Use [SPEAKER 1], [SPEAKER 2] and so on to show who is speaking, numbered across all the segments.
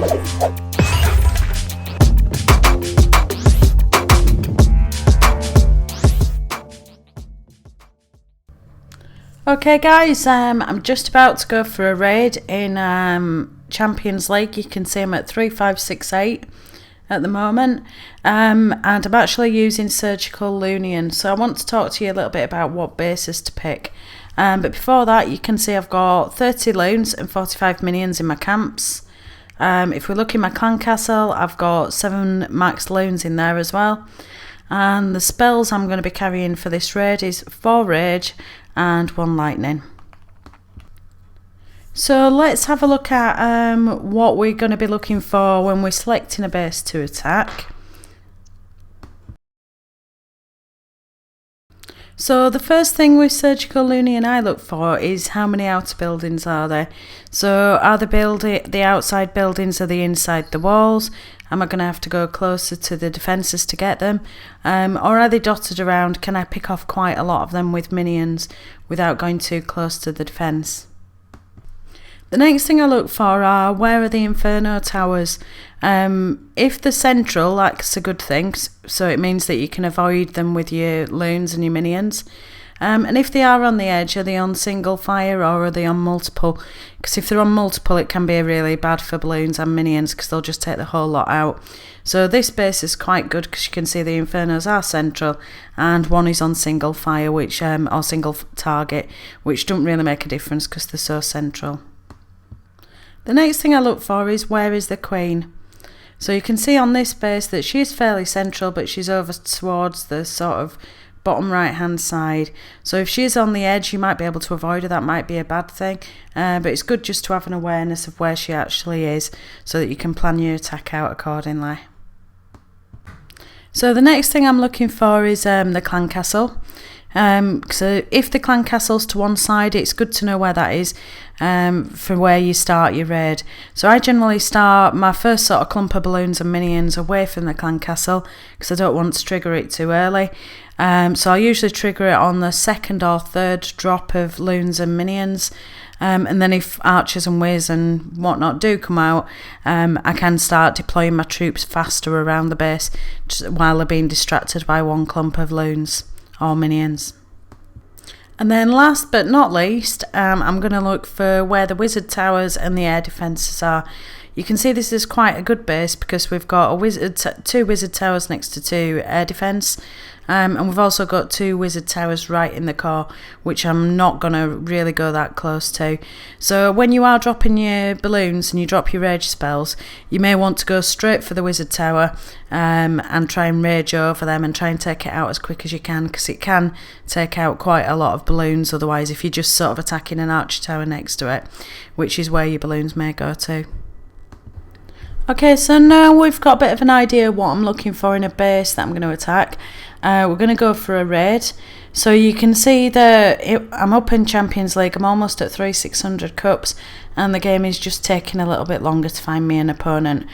[SPEAKER 1] Okay guys, I'm just about to go for a raid in Champions League. You can see I'm at 3568 at the moment, and I'm actually using Surgical Loonion. So I want to talk to you a little bit about what bases to pick. But before that, you can see I've got 30 loons and 45 minions in my camps. If we look in my clan castle, I've got 7 max loons in there as well. And the spells I'm going to be carrying for this raid is 4 rage and 1 lightning. So let's have a look at what we're going to be looking for when we're selecting a base to attack. So the first thing with Surgical Loonion I look for is how many outer buildings are there. So are the outside buildings or the inside the walls? Am I going to have to go closer to the defences to get them? Or are they dotted around? Can I pick off quite a lot of them with minions without going too close to the defence? The next thing I look for are, where are the Inferno towers? If they're central, that's a good thing, so it means that you can avoid them with your loons and your minions. And if they are on the edge, are they on single fire or are they on multiple? Because if they're on multiple, it can be really bad for balloons and minions because they'll just take the whole lot out. So this base is quite good because you can see the Infernos are central and one is on single fire, which or single target, which don't really make a difference because they're so central. The next thing I look for is, where is the Queen? So you can see on this base that she is fairly central, but she's over towards the sort of bottom right hand side. So if she's on the edge, you might be able to avoid her. That might be a bad thing, but it's good just to have an awareness of where she actually is so that you can plan your attack out accordingly. So the next thing I'm looking for is the clan castle. So if the clan castle's to one side, it's good to know where that is for where you start your raid. So I generally start my first sort of clump of balloons and minions away from the clan castle because I don't want to trigger it too early. So I usually trigger it on the second or third drop of loons and minions. And then if archers and whiz and whatnot do come out, I can start deploying my troops faster around the base while they're being distracted by one clump of loons or minions. And then last but not least, I'm going to look for where the wizard towers and the air defences are. You can see this is quite a good base because we've got a two wizard towers next to 2 air defence, and we've also got 2 wizard towers right in the core, which I'm not going to really go that close to. So when you are dropping your balloons and you drop your rage spells, you may want to go straight for the wizard tower and try and rage over them and try and take it out as quick as you can, because it can take out quite a lot of balloons otherwise if you're just sort of attacking an archer tower next to it, which is where your balloons may go to. Okay, so now we've got a bit of an idea what I'm looking for in a base that I'm going to attack. We're going to go for a raid. So you can see that I'm up in Champions League. I'm almost at 3600 cups and the game is just taking a little bit longer to find me an opponent.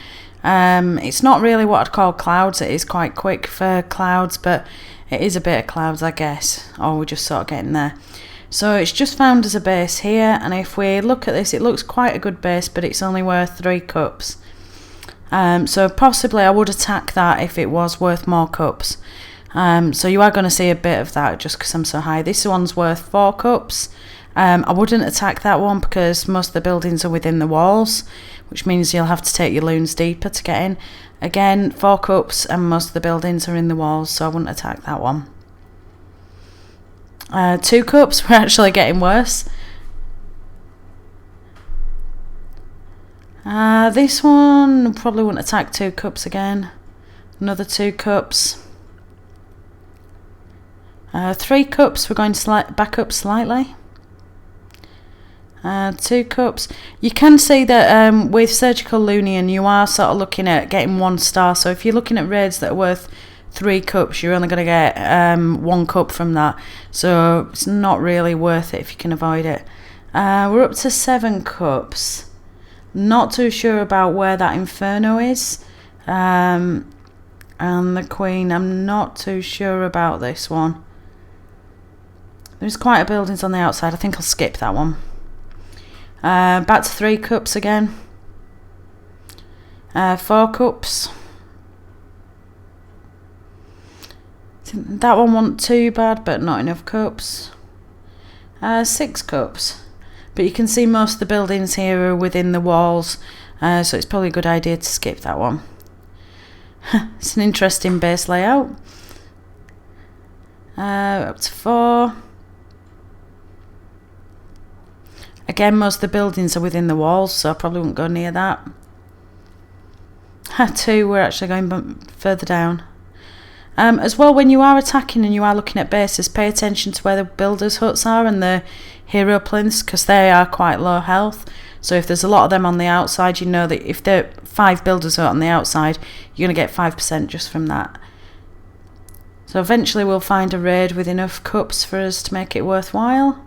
[SPEAKER 1] It's not really what I'd call clouds. It is quite quick for clouds, but it is a bit of clouds, I guess, or we're just sort of getting there. So it's just found as a base here, and if we look at this, it looks quite a good base, but it's only worth 3 cups. So possibly I would attack that if it was worth more cups. So you are going to see a bit of that just because I'm so high. This one's worth 4 cups. I wouldn't attack that one because most of the buildings are within the walls, which means you'll have to take your loons deeper to get in. Again, 4 cups and most of the buildings are in the walls, so I wouldn't attack that one. 2 cups, we're actually getting worse. This one probably wouldn't attack 2 cups again. Another 2 cups. 3 cups, we're going to back up slightly. 2 cups. You can see that with Surgical Loonion you are sort of looking at getting 1 star. So if you're looking at raids that are worth 3 cups, you're only going to get 1 cup from that. So it's not really worth it if you can avoid it. We're up to 7 cups. Not too sure about where that Inferno is. And the Queen, I'm not too sure about this one. There's quite a buildings on the outside. I think I'll skip that one. Back to 3 cups again. 4 cups. That one wasn't too bad, but not enough cups. 6 cups. But you can see most of the buildings here are within the walls, so it's probably a good idea to skip that one. It's an interesting base layout. Up to 4. Again, most of the buildings are within the walls, so I probably won't go near that. 2, we're actually going further down. As well, when you are attacking and you are looking at bases, pay attention to where the builders' huts are and the hero plinths, because they are quite low health. So if there's a lot of them on the outside, you know that if there are 5 builders hut on the outside, you're going to get 5% just from that. So eventually we'll find a raid with enough cups for us to make it worthwhile.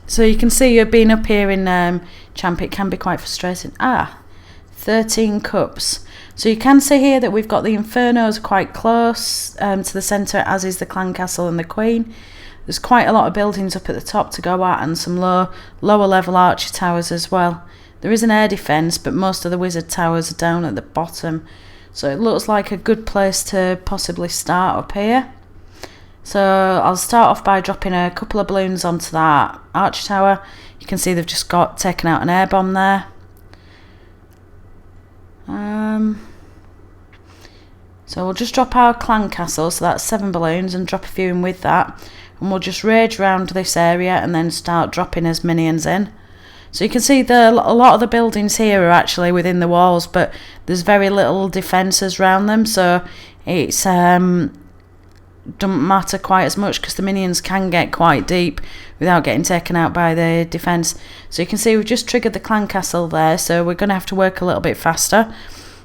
[SPEAKER 1] So you can see you're being up here in Champ, it can be quite frustrating. 13 cups. So you can see here that we've got the Infernos quite close to the centre, as is the Clan Castle and the Queen. There's quite a lot of buildings up at the top to go at, and some lower level archer towers as well. There is an air defence, but most of the wizard towers are down at the bottom. So it looks like a good place to possibly start up here. So I'll start off by dropping a couple of balloons onto that archer tower. You can see they've just taken out an air bomb there. So we'll just drop our clan castle, so that's 7 balloons, and drop a few in with that, and we'll just rage around this area and then start dropping as minions in. So you can see a lot of the buildings here are actually within the walls, but there's very little defences around them, so it's doesn't matter quite as much because the minions can get quite deep without getting taken out by the defence. So you can see we've just triggered the clan castle there, so we're going to have to work a little bit faster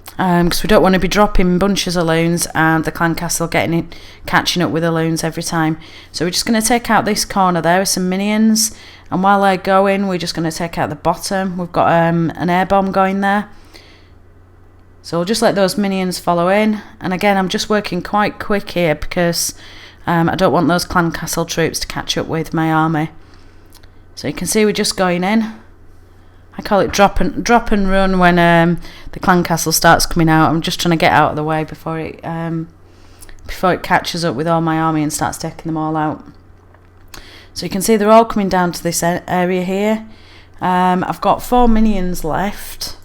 [SPEAKER 1] because we don't want to be dropping bunches of loons and the clan castle catching up with the loons every time. So we're just going to take out this corner there with some minions, and while they're going we're just going to take out the bottom. We've got an air bomb going there, so we'll just let those minions follow in. And again, I'm just working quite quick here because I don't want those clan castle troops to catch up with my army. So you can see we're just going in. I call it drop and run when the clan castle starts coming out. I'm just trying to get out of the way before it catches up with all my army and starts taking them all out. So you can see they're all coming down to this area here. I've got 4 minions left.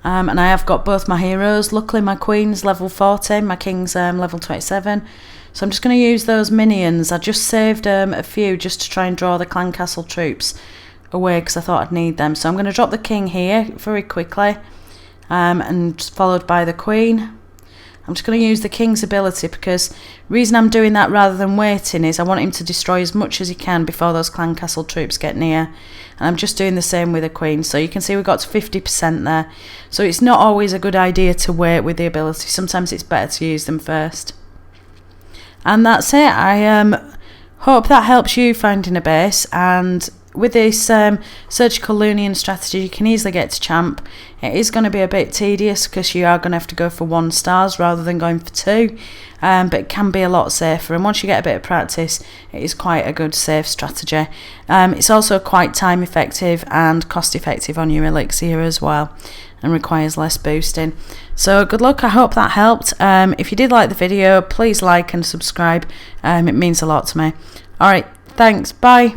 [SPEAKER 1] And I have got both my heroes. Luckily my queen's level 40, my king's level 27. So I'm just going to use those minions. I just saved a few just to try and draw the clan castle troops away because I thought I'd need them. So I'm going to drop the king here very quickly, and followed by the queen. I'm just going to use the king's ability because the reason I'm doing that rather than waiting is I want him to destroy as much as he can before those clan castle troops get near. And I'm just doing the same with the queen. So you can see we've got to 50% there. So it's not always a good idea to wait with the ability. Sometimes it's better to use them first. And that's it. I hope that helps you finding a base, and with this surgical Loonian strategy you can easily get to champ. It is going to be a bit tedious because you are going to have to go for 1 stars rather than going for 2, but it can be a lot safer, and once you get a bit of practice it is quite a good safe strategy. It's also quite time effective and cost effective on your elixir as well, and requires less boosting. So good luck. I hope that helped. If you did like the video, please like and subscribe. It means a lot to me. Alright, thanks, bye.